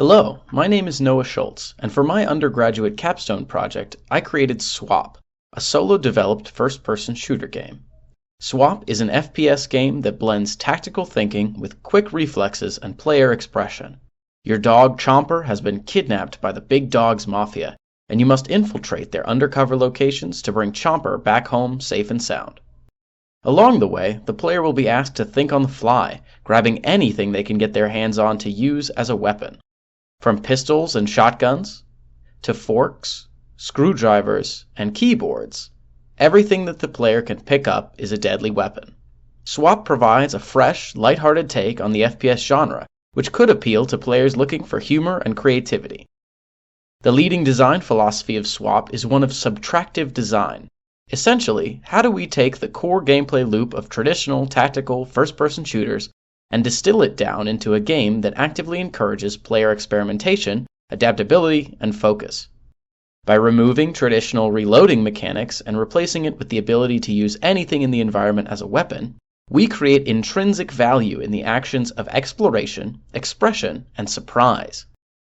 Hello, my name is Noah Schultz, and for my undergraduate capstone project, I created Swap, a solo-developed first-person shooter game. Swap is an FPS game that blends tactical thinking with quick reflexes and player expression. Your dog Chomper has been kidnapped by the Big Dogs Mafia, and you must infiltrate their undercover locations to bring Chomper back home safe and sound. Along the way, the player will be asked to think on the fly, grabbing anything they can get their hands on to use as a weapon. From pistols and shotguns, to forks, screwdrivers, and keyboards, everything that the player can pick up is a deadly weapon. Swap provides a fresh, lighthearted take on the FPS genre, which could appeal to players looking for humor and creativity. The leading design philosophy of Swap is one of subtractive design. Essentially, how do we take the core gameplay loop of traditional tactical first-person shooters and distill it down into a game that actively encourages player experimentation, adaptability, and focus? By removing traditional reloading mechanics and replacing it with the ability to use anything in the environment as a weapon, we create intrinsic value in the actions of exploration, expression, and surprise.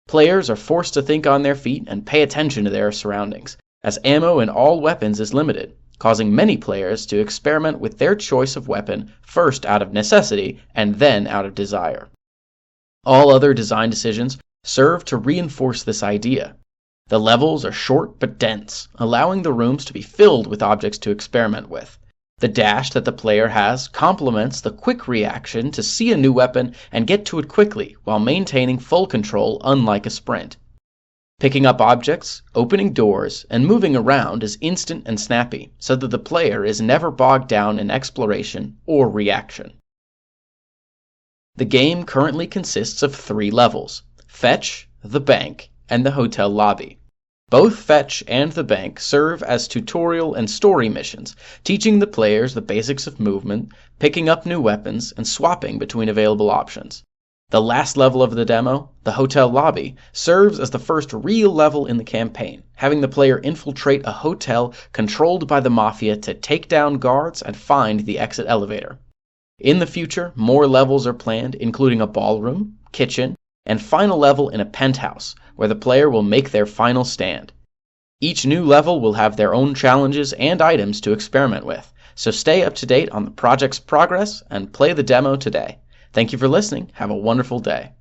Players are forced to think on their feet and pay attention to their surroundings, as ammo in all weapons is limited, causing many players to experiment with their choice of weapon first out of necessity and then out of desire. All other design decisions serve to reinforce this idea. The levels are short but dense, allowing the rooms to be filled with objects to experiment with. The dash that the player has complements the quick reaction to see a new weapon and get to it quickly while maintaining full control, unlike a sprint. Picking up objects, opening doors, and moving around is instant and snappy, so that the player is never bogged down in exploration or reaction. The game currently consists of 3 levels: Fetch, the Bank, and the Hotel Lobby. Both Fetch and the Bank serve as tutorial and story missions, teaching the players the basics of movement, picking up new weapons, and swapping between available options. The last level of the demo, the Hotel Lobby, serves as the first real level in the campaign, having the player infiltrate a hotel controlled by the Mafia to take down guards and find the exit elevator. In the future, more levels are planned, including a ballroom, kitchen, and final level in a penthouse, where the player will make their final stand. Each new level will have their own challenges and items to experiment with, so stay up to date on the project's progress and play the demo today. Thank you for listening. Have a wonderful day.